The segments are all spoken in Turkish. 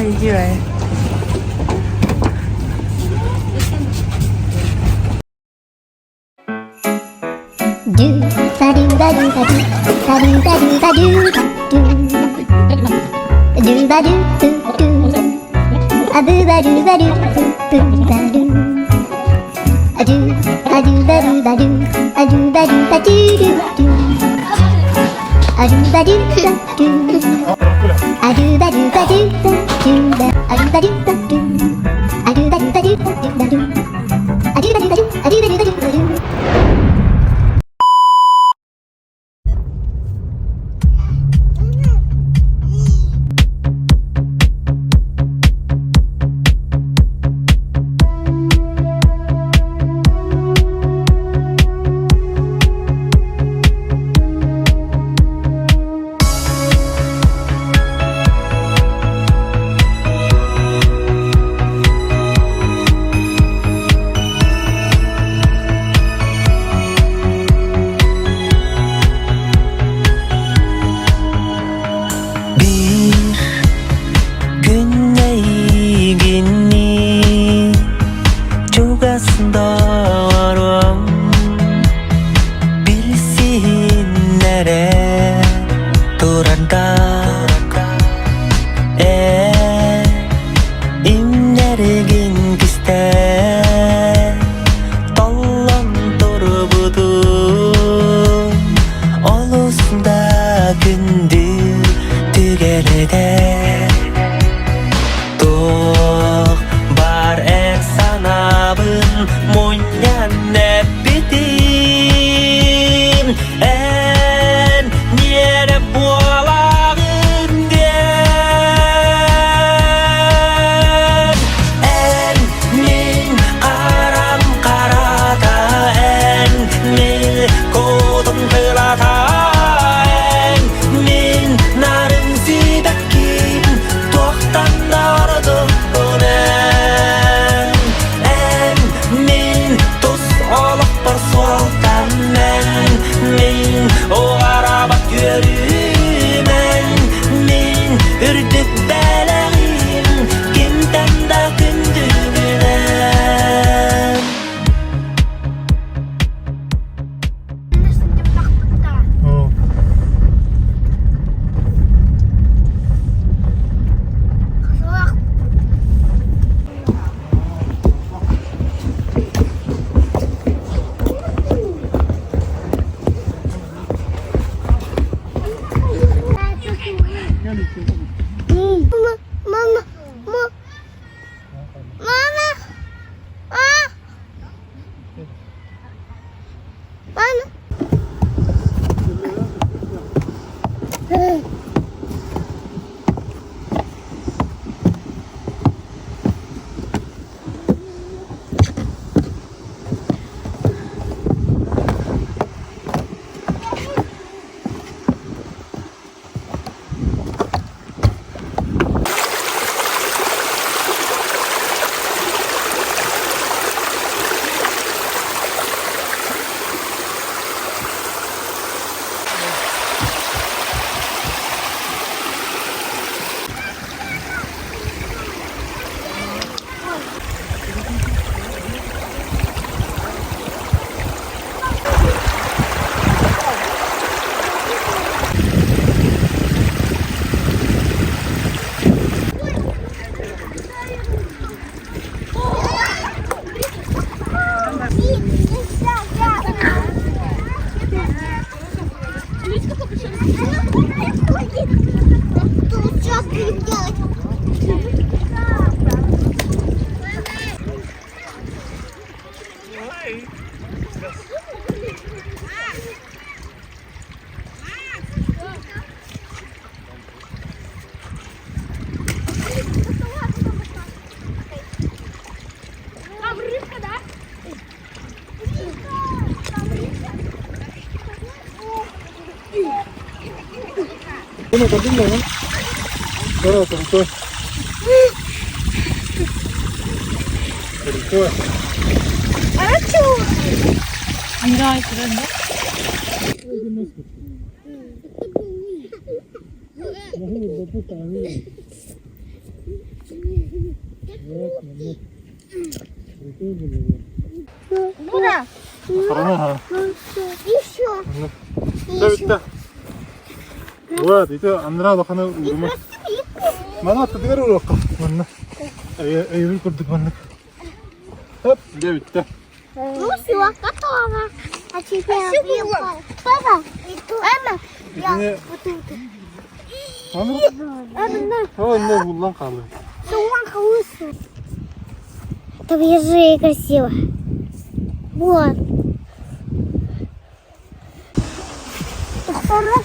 như vậy. Do ba do ba do ba do ba do ba do ba do do ba do do a boo ba do ba do boo ba do a do ba do ba do ba do a do ba do ba do do do a do ba do do a do ba do ba do do ba a do ba do ba do a do ba do ba do ba do a do ba do ba do a do ba do ba do. Bunu da bilmiyorum. Sonra otur. Dur. Açıyor. Miray kırında. Nasıl bu tabii. Burada. Karana ha. Еще. Bitti bitti. Вот, itu Andra bakana urma. Mana attılar urma. Mana. Ayı kurduk mana. Hop, bitti. Ну все, готово. А теперь папа, мама, я вот тут. Ne kullan kaldı. Солонка лысая. Это вяжи красиво. Вот. Второй.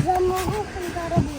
Замогу дорогу.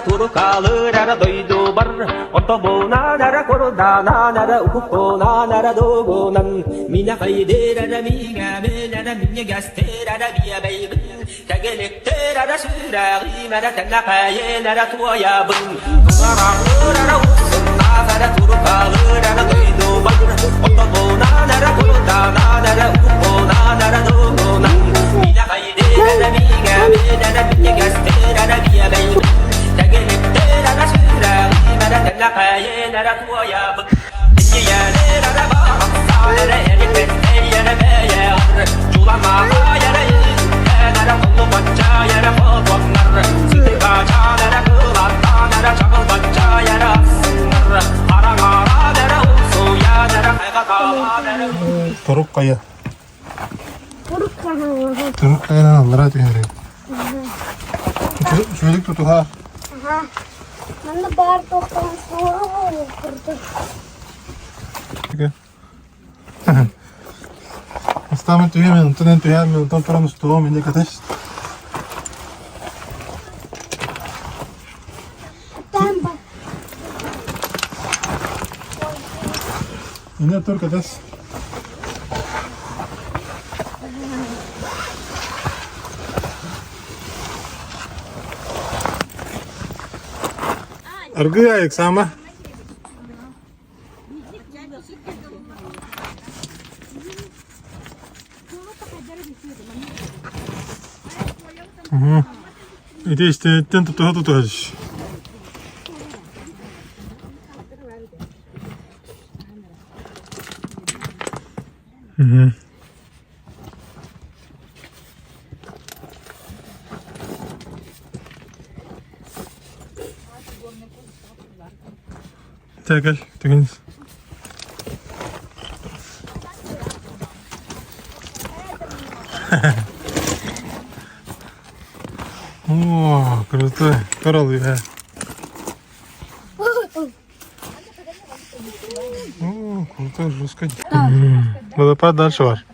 Turkalıra doydu bar otobuna nara koruda nara ukupona nara dogunan mina kaydera miga menara minya gastera biya baybın kagelektera süragi mara tanakaye nara tuya bın turkalıra usunna nara turkalıra doydu bar otobuna nara koruda nara ukupona nara dogunan mina kaydera miga menara minya gastera biya baybın Turuk kaya. Turuk kaya. Turuk kaya Andra diyor. Çocuk tutu ha. Ага. Надо бар только слово круто. Ставим тюрьму, тунен тюрьму, там прямо стол, мне катаешь. Там Yine tur kataş. Argı ayak sama. İşte işte tutu. Gel, teginiz. О, крутой, кораллы, да. О, крутой, жестко. Водопад дальше ваш.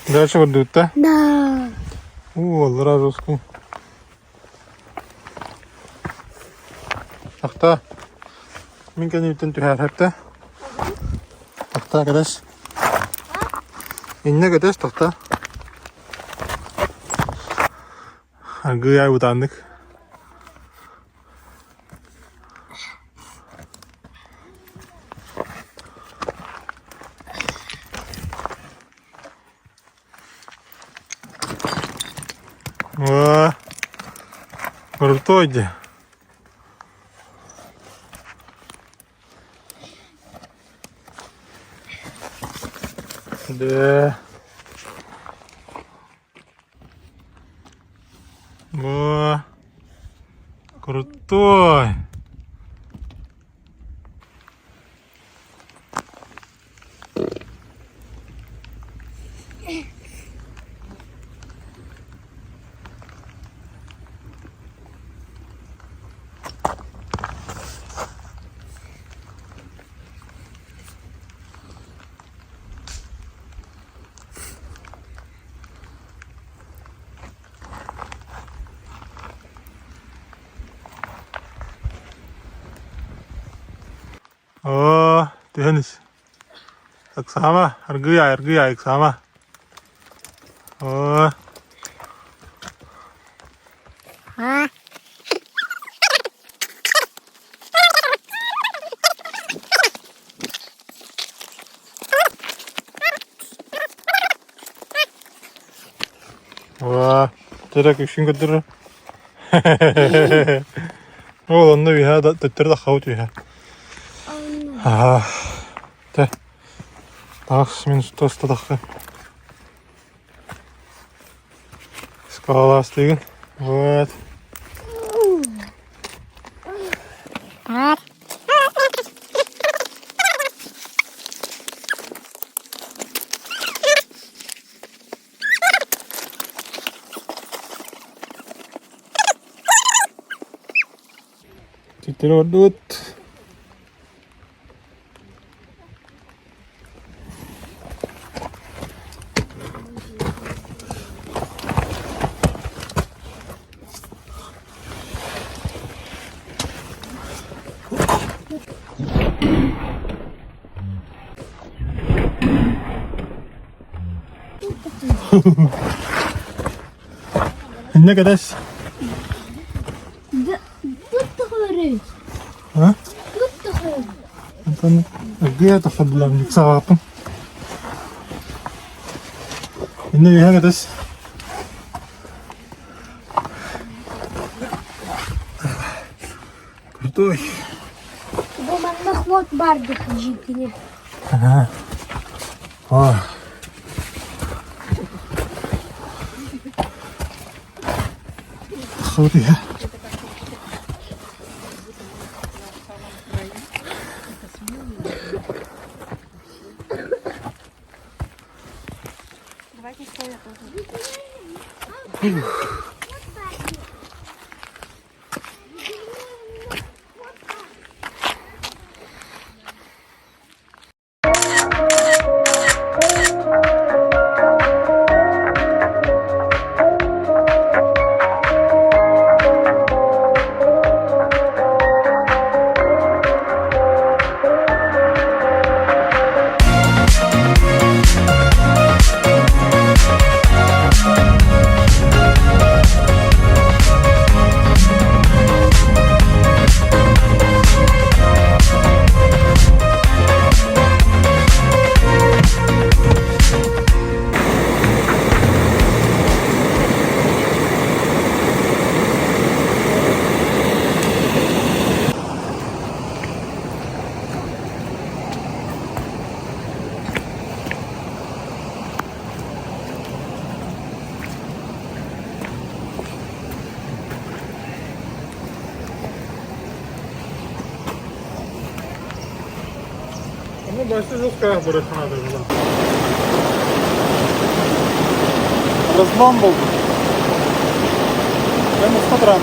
Дальше вот идут, да? Да. О, лражовскую. Ахта. Minkä niiden tyhärhäptä? Tahtaa kädes. Inne kädes tahtaa. Argıya utandık. О, крутой где. Да. О, крутой. تهنس اقسامه ارقيا اقسامه تراك وشين قدر والله النبي هذا تترد خوتيها ته تاخس من ستة скаластыгын вот تتردد هناك داس ها؟ أنت أجيء تفضل منك ساعة النبي هذا داس كرتوي Дома наход бардик жителей. ага خذيها Ну, бачите, жорстка бережна була. Розлом був. Прямо 100 грам.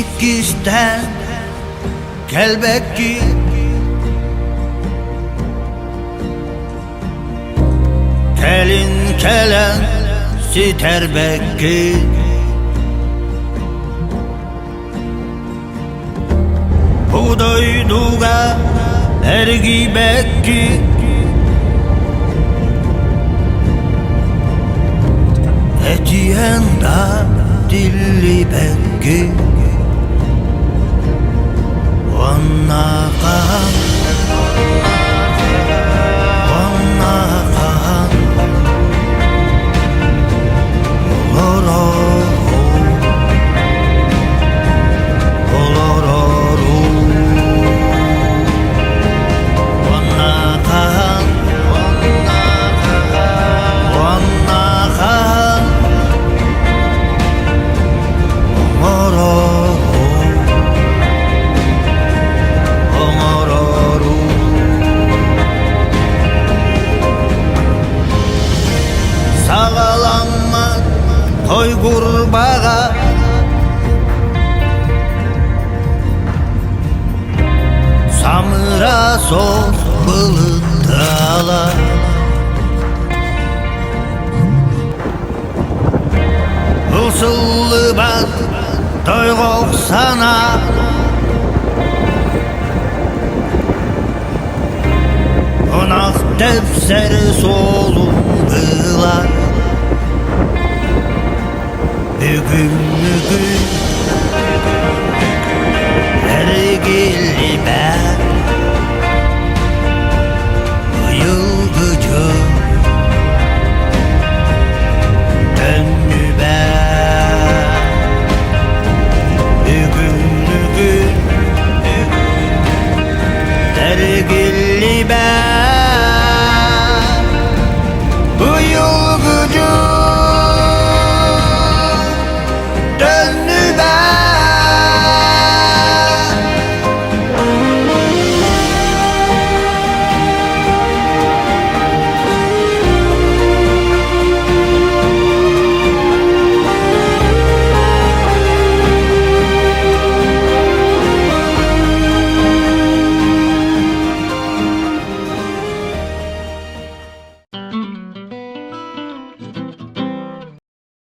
sekkizden kelbekki kelin kelen siterbekki Buğdayduga ergibekki Etiyenda dilli bekki Vannaka Toy kurbağa Samıra sos bılıtıala Hılsıllı bak toy sana Onak tepseri solun kılar Bugün ergili ben